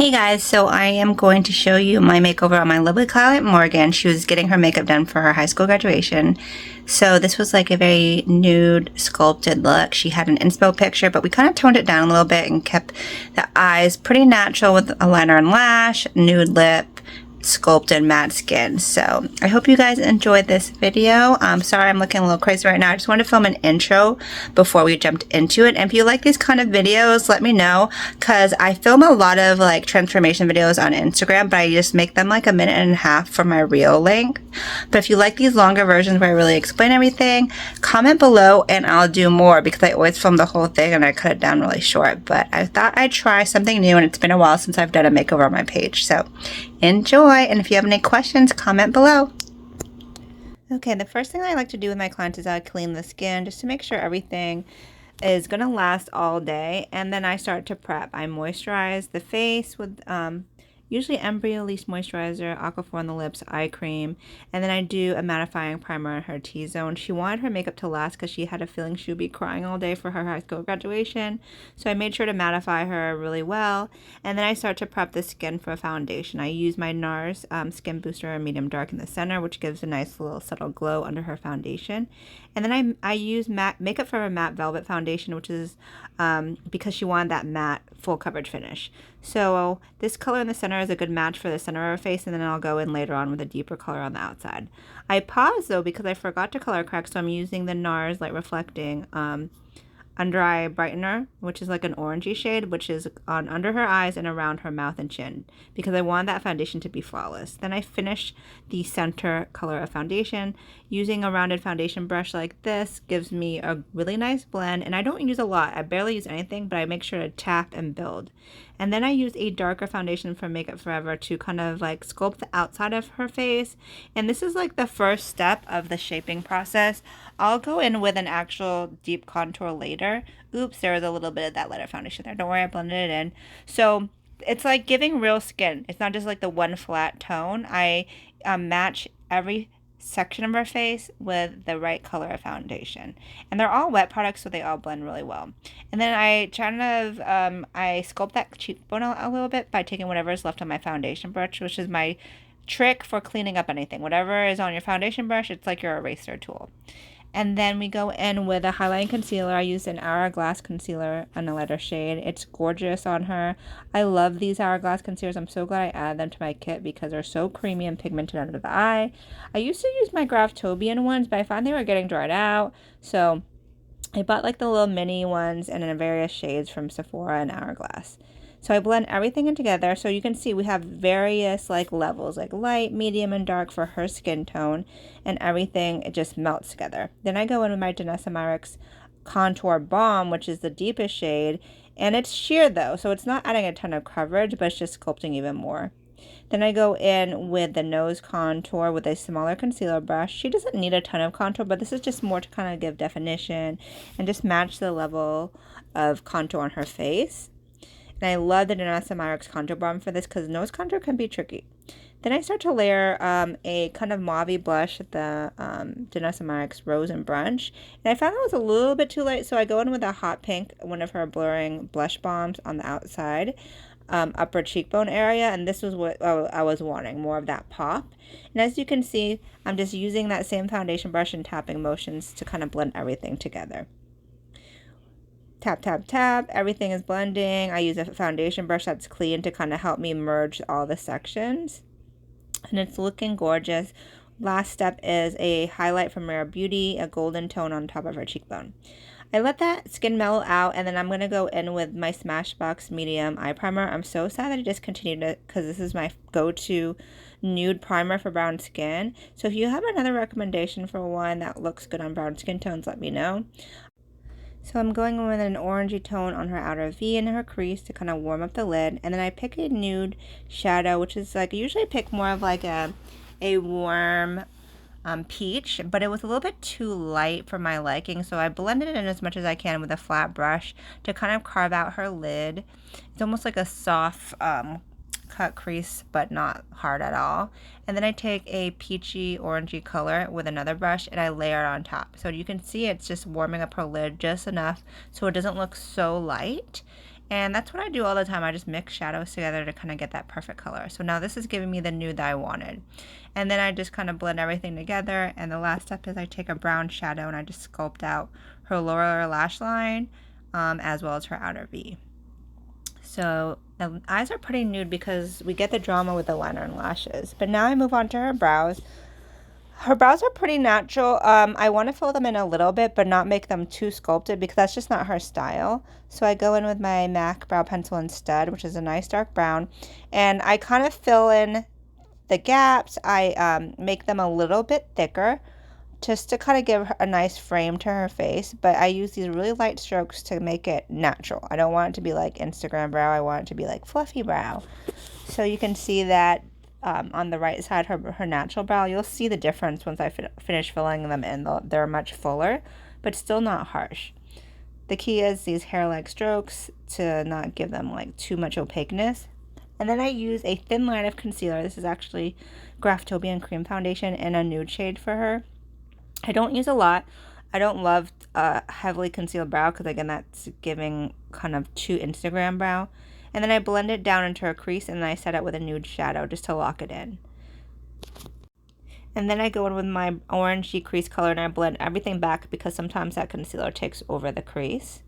Hey guys, so I am going to show you my makeover on my lovely client Morgan. She was getting her makeup done for her high school graduation. So this was like a very nude sculpted look. She had an inspo picture, but we kind of toned it down a little bit and kept the eyes pretty natural with a liner and lash, nude lip, sculpted matte skin. So I hope you guys enjoyed this video. Sorry I'm looking a little crazy right now. I just wanted to film an intro before we jumped into it. And if you like these kind of videos, let me know, because I film a lot of like transformation videos on Instagram, but I just make them like a minute and a half for my reel length. But if you like these longer versions where I really explain everything, comment below and I'll do more, because I always film the whole thing and I cut it down really short. But I thought I'd try something new, and it's been a while since I've done a makeover on my page. So enjoy, and if you have any questions, comment below. Okay, the first thing I like to do with my clients is I clean the skin just to make sure everything is going to last all day, and then I start to prep. I moisturize the face with usually Embryo-Elise moisturizer, Aquaphor on the lips, eye cream, and then I do a mattifying primer on her T-zone. She wanted her makeup to last because she had a feeling she would be crying all day for her high school graduation, so I made sure to mattify her really well, and then I start to prep the skin for a foundation. I use my NARS Skin Booster Medium Dark in the center, which gives a nice little subtle glow under her foundation, and then I use Makeup Forever Matte Velvet Foundation, which is because she wanted that matte full coverage finish. So this color in the center is a good match for the center of her face, and then I'll go in later on with a deeper color on the outside. I paused though because I forgot to color correct, so I'm using the NARS Light Reflecting under eye brightener, which is like an orangey shade, which is on under her eyes and around her mouth and chin, because I want that foundation to be flawless. Then I finish the center color of foundation using a rounded foundation brush like this. Gives me a really nice blend, and I don't use a lot. I barely use anything, but I make sure to tap and build. And then I use a darker foundation from Makeup Forever to kind of like sculpt the outside of her face. And this is like the first step of the shaping process. I'll go in with an actual deep contour later. Oops, there was a little bit of that lighter foundation there. Don't worry, I blended it in. So it's like giving real skin. It's not just like the one flat tone. I match every section of her face with the right color of foundation, and they're all wet products, so they all blend really well. And then I I sculpt that cheekbone a little bit by taking whatever is left on my foundation brush, which is my trick for cleaning up anything. Whatever is on your foundation brush, it's like your eraser tool. And then we go in with a highlighting concealer. I used an Hourglass concealer in a lighter shade. It's gorgeous on her. I love these Hourglass concealers. I'm so glad I added them to my kit because they're so creamy and pigmented under the eye. I used to use my Graftobian ones, but I found they were getting dried out. So I bought like the little mini ones and in various shades from Sephora and Hourglass. So I blend everything in together. So you can see we have various like levels, like light, medium, and dark for her skin tone, and everything, it just melts together. Then I go in with my Danessa Myricks Contour Balm, which is the deepest shade, and it's sheer though, so it's not adding a ton of coverage, but it's just sculpting even more. Then I go in with the nose contour with a smaller concealer brush. She doesn't need a ton of contour, but this is just more to kind of give definition and just match the level of contour on her face. And I love the Danessa Myricks Contour Balm for this because nose contour can be tricky. Then I start to layer a kind of mauve blush at the Danessa Myricks Rose and Brunch. And I found that was a little bit too light, so I go in with a hot pink, one of her blurring blush bombs on the outside, upper cheekbone area. And this was what I was wanting, more of that pop. And as you can see, I'm just using that same foundation brush and tapping motions to kind of blend everything together. Tap, tap, tap. Everything is blending. I use a foundation brush that's clean to kind of help me merge all the sections. And it's looking gorgeous. Last step is a highlight from Rare Beauty, a golden tone on top of her cheekbone. I let that skin mellow out, and then I'm going to go in with my Smashbox Medium Eye Primer. I'm so sad that I discontinued it because this is my go-to nude primer for brown skin. So if you have another recommendation for one that looks good on brown skin tones, let me know. So I'm going in with an orangey tone on her outer V and her crease to kind of warm up the lid. And then I pick a nude shadow, which is like, I usually pick more of like a warm peach, but it was a little bit too light for my liking. So I blended it in as much as I can with a flat brush to kind of carve out her lid. It's almost like a soft cut crease, but not hard at all. And then I take a peachy orangey color with another brush and I layer it on top. So you can see it's just warming up her lid just enough so it doesn't look so light. And that's what I do all the time. I just mix shadows together to kind of get that perfect color. So now this is giving me the nude that I wanted. And then I just kind of blend everything together. And the last step is I take a brown shadow and I just sculpt out her lower lash line as well as her outer V. So the eyes are pretty nude because we get the drama with the liner and lashes. But now I move on to her brows. Her brows are pretty natural. I want to fill them in a little bit, but not make them too sculpted because that's just not her style. So I go in with my MAC brow pencil instead, which is a nice dark brown. And I kind of fill in the gaps. I make them a little bit thicker just to kind of give her a nice frame to her face. But I use these really light strokes to make it natural. I don't want it to be like Instagram brow. I want it to be like fluffy brow. So you can see that on the right side, her natural brow. You'll see the difference once I finish filling them in. They're much fuller, but still not harsh. The key is these hair-like strokes to not give them like too much opaqueness. And then I use a thin line of concealer. This is actually Graftobian Cream Foundation in a nude shade for her. I don't use a lot. I don't love heavily concealed brow because, again, that's giving kind of too Instagram brow. And then I blend it down into a crease and then I set it with a nude shadow just to lock it in. And then I go in with my orangey crease color and I blend everything back because sometimes that concealer takes over the crease.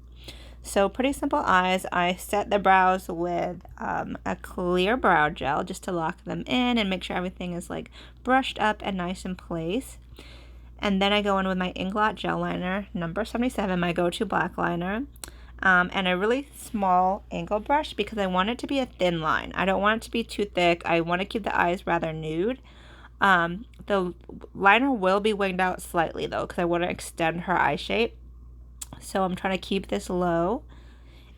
So pretty simple eyes. I set the brows with a clear brow gel just to lock them in and make sure everything is like brushed up and nice in place. And then I go in with my Inglot gel liner, number 77, my go-to black liner. And a really small angle brush because I want it to be a thin line. I don't want it to be too thick. I want to keep the eyes rather nude. The liner will be winged out slightly though because I want to extend her eye shape. So I'm trying to keep this low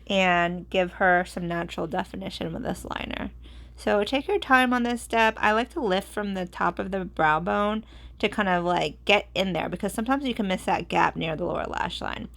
and give her some natural definition with this liner. So take your time on this step. I like to lift from the top of the brow bone to kind of like get in there because sometimes you can miss that gap near the lower lash line.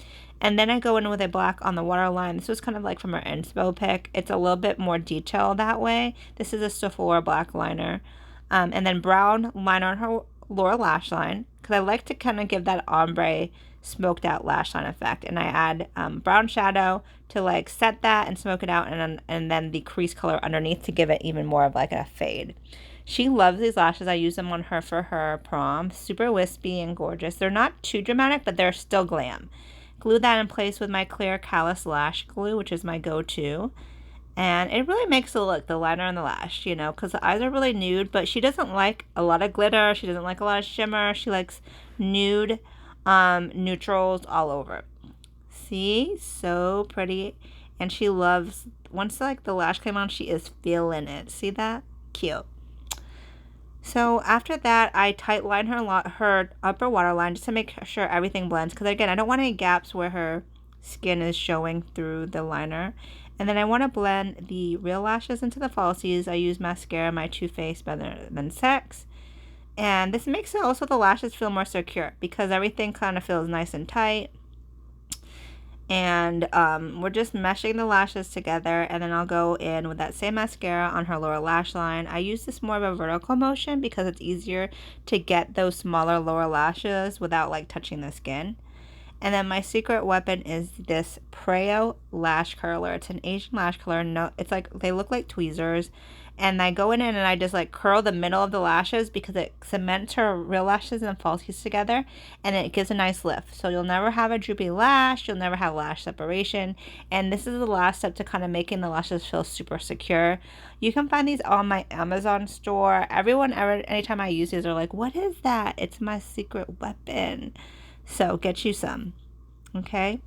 And then I go in with a black on the waterline. This was kind of like from her inspo pic. It's a little bit more detailed that way. This is a Sephora black liner. And then brown liner on her lower lash line because I like to kind of give that ombre smoked out lash line effect. And I add brown shadow to like set that and smoke it out, and then the crease color underneath to give it even more of like a fade. She loves these lashes. I use them on her for her prom. Super wispy and gorgeous. They're not too dramatic, but they're still glam. Glue that in place with my clear callus lash glue, which is my go-to. And it really makes the look, the liner and the lash, you know, because the eyes are really nude, but she doesn't like a lot of glitter. She doesn't like a lot of shimmer. She likes nude neutrals all over. See? So pretty. And she loves, once like the lash came on, she is feeling it. See that? Cute. So after that, I tight line her upper waterline just to make sure everything blends. Because again, I don't want any gaps where her skin is showing through the liner. And then I want to blend the real lashes into the falsies. I use mascara, my Too Faced Better Than Sex. And this makes it also the lashes feel more secure because everything kind of feels nice and tight. And we're just meshing the lashes together, and then I'll go in with that same mascara on her lower lash line. I use this more of a vertical motion because it's easier to get those smaller lower lashes without like touching the skin. And then my secret weapon is this Preo lash curler. It's an Asian lash curler. No, it's like they look like tweezers. And I go in and I just like curl the middle of the lashes because it cements her real lashes and falsies together, and it gives a nice lift. So you'll never have a droopy lash. You'll never have lash separation. And this is the last step to kind of making the lashes feel super secure. You can find these on my Amazon store. Anytime I use these, are like, what is that? It's my secret weapon. So get you some. Okay.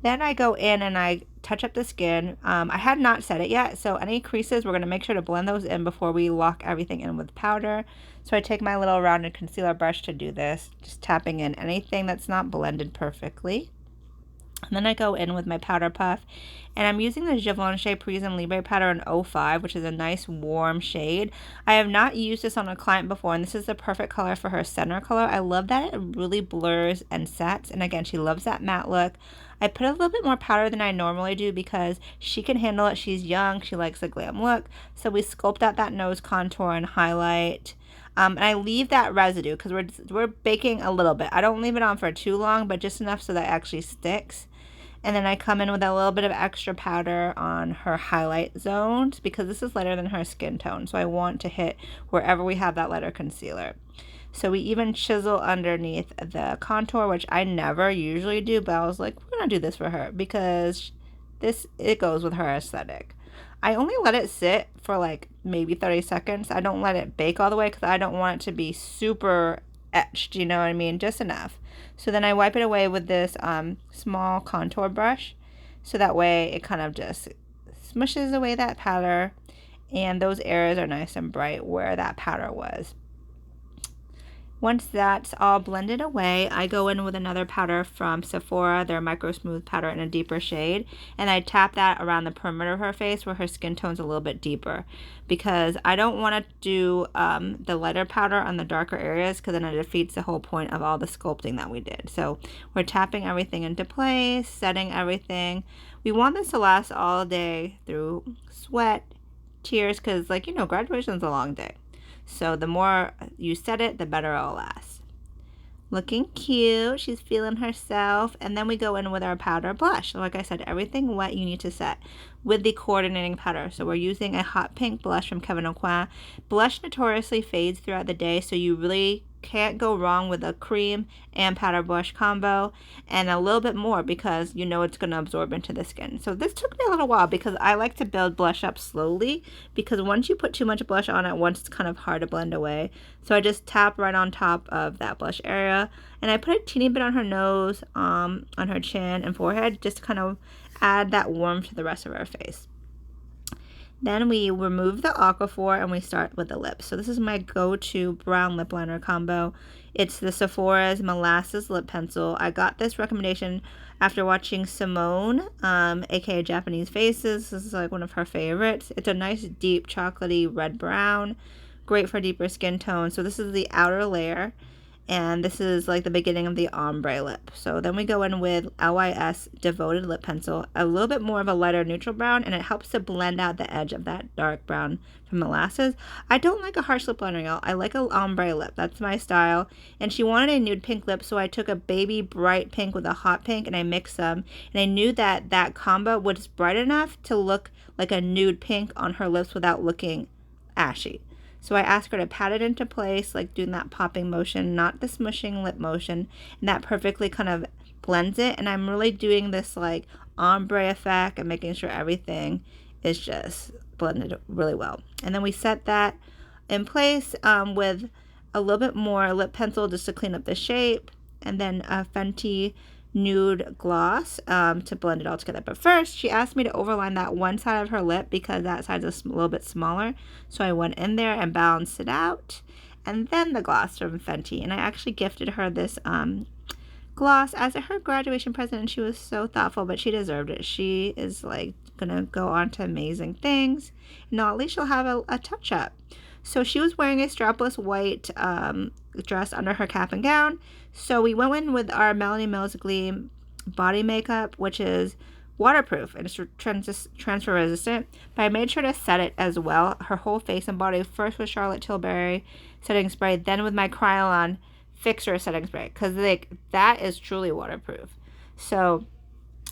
Then I go in and I touch up the skin. I had not set it yet, so any creases, we're going to make sure to blend those in before we lock everything in with powder. So I take my little rounded concealer brush to do this, just tapping in anything that's not blended perfectly. And then I go in with my powder puff, and I'm using the Givenchy Prism Libre powder in 05, which is a nice warm shade. I have not used this on a client before, and this is the perfect color for her center color. I love that it really blurs and sets, and again, she loves that matte look. I put a little bit more powder than I normally do because she can handle it. She's young. She likes a glam look. So we sculpt out that nose contour and highlight. And I leave that residue because we're baking a little bit. I don't leave it on for too long, but just enough so that it actually sticks. And then I come in with a little bit of extra powder on her highlight zones because this is lighter than her skin tone. So I want to hit wherever we have that lighter concealer. So we even chisel underneath the contour, which I never usually do, but I was like, we're going to do this for her because it goes with her aesthetic. I only let it sit for like maybe 30 seconds. I don't let it bake all the way because I don't want it to be super etched, you know what I mean? Just enough. So then I wipe it away with this small contour brush. So that way it kind of just smushes away that powder. And those areas are nice and bright where that powder was. Once that's all blended away, I go in with another powder from Sephora, their Micro Smooth powder in a deeper shade, and I tap that around the perimeter of her face where her skin tone's a little bit deeper because I don't want to do the lighter powder on the darker areas because then it defeats the whole point of all the sculpting that we did. So we're tapping everything into place, setting everything. We want this to last all day through sweat, tears, because like, you know, graduation's a long day. So the more you set it, the better it'll last. Looking cute. She's feeling herself. And then we go in with our powder blush. So like I said, everything wet you need to set with the coordinating powder. So we're using a hot pink blush from Kevyn Aucoin. Blush notoriously fades throughout the day, so you really can't go wrong with a cream and powder blush combo, and a little bit more because you know it's going to absorb into the skin. So this took me a little while because I like to build blush up slowly because once you put too much blush on at once, it's kind of hard to blend away. So I just tap right on top of that blush area, and I put a teeny bit on her nose, on her chin and forehead, just to kind of add that warmth to the rest of her face. Then we remove the Aquaphor and we start with the lips. So this is my go-to brown lip liner combo. It's the Sephora's Molasses Lip Pencil. I got this recommendation after watching Simone, aka Japanese Faces. This is like one of her favorites. It's a nice deep chocolatey red brown, great for deeper skin tone. So this is the outer layer, and this is like the beginning of the ombre lip. So then we go in with LYS Devoted Lip Pencil, a little bit more of a lighter neutral brown, and it helps to blend out the edge of that dark brown from Molasses. I don't like a harsh lip liner, y'all. I like a ombre lip. That's my style. And she wanted a nude pink lip, so I took a baby bright pink with a hot pink and I mixed them. And I knew that that combo was bright enough to look like a nude pink on her lips without looking ashy. So I asked her to pat it into place, like doing that popping motion, not the smushing lip motion, and that perfectly kind of blends it. And I'm really doing this like ombre effect and making sure everything is just blended really well. And then we set that in place with a little bit more lip pencil just to clean up the shape, and then a Fenty nude gloss to blend it all together. But first, she asked me to overline that one side of her lip because that side is a little bit smaller. So I went in there and balanced it out. And then the gloss from Fenty. And I actually gifted her this gloss as her graduation present, and she was so thoughtful, but she deserved it. She is like gonna go on to amazing things. And now at least she'll have a touch up. So she was wearing a strapless white dress under her cap and gown. So we went in with our Melanie Mills Gleam body makeup, which is waterproof and it's transfer resistant. But I made sure to set it as well, her whole face and body, first with Charlotte Tilbury setting spray, then with my Kryolan Fixer setting spray, because like that is truly waterproof. So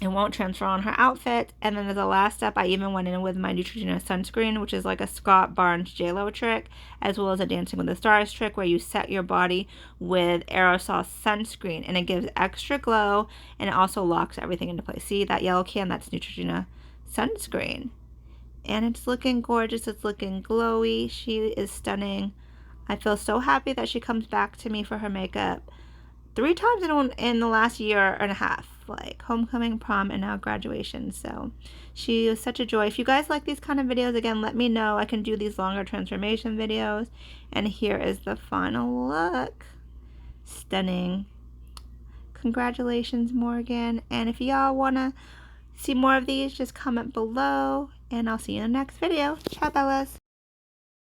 it won't transfer on her outfit. And then as a last step, I even went in with my Neutrogena sunscreen, which is like a Scott Barnes JLo trick, as well as a Dancing with the Stars trick, where you set your body with aerosol sunscreen, and it gives extra glow, and it also locks everything into place. See that yellow can? That's Neutrogena sunscreen. And it's looking gorgeous. It's looking glowy. She is stunning. I feel so happy that she comes back to me for her makeup 3 times in the last year and a half, like homecoming, prom, and now graduation. So she was such a joy. If you guys like these kind of videos, again, let me know. I can do these longer transformation videos. And here is the final look. Stunning. Congratulations, Morgan. And if y'all want to see more of these, just comment below, and I'll see you in the next video. Ciao, Bellas.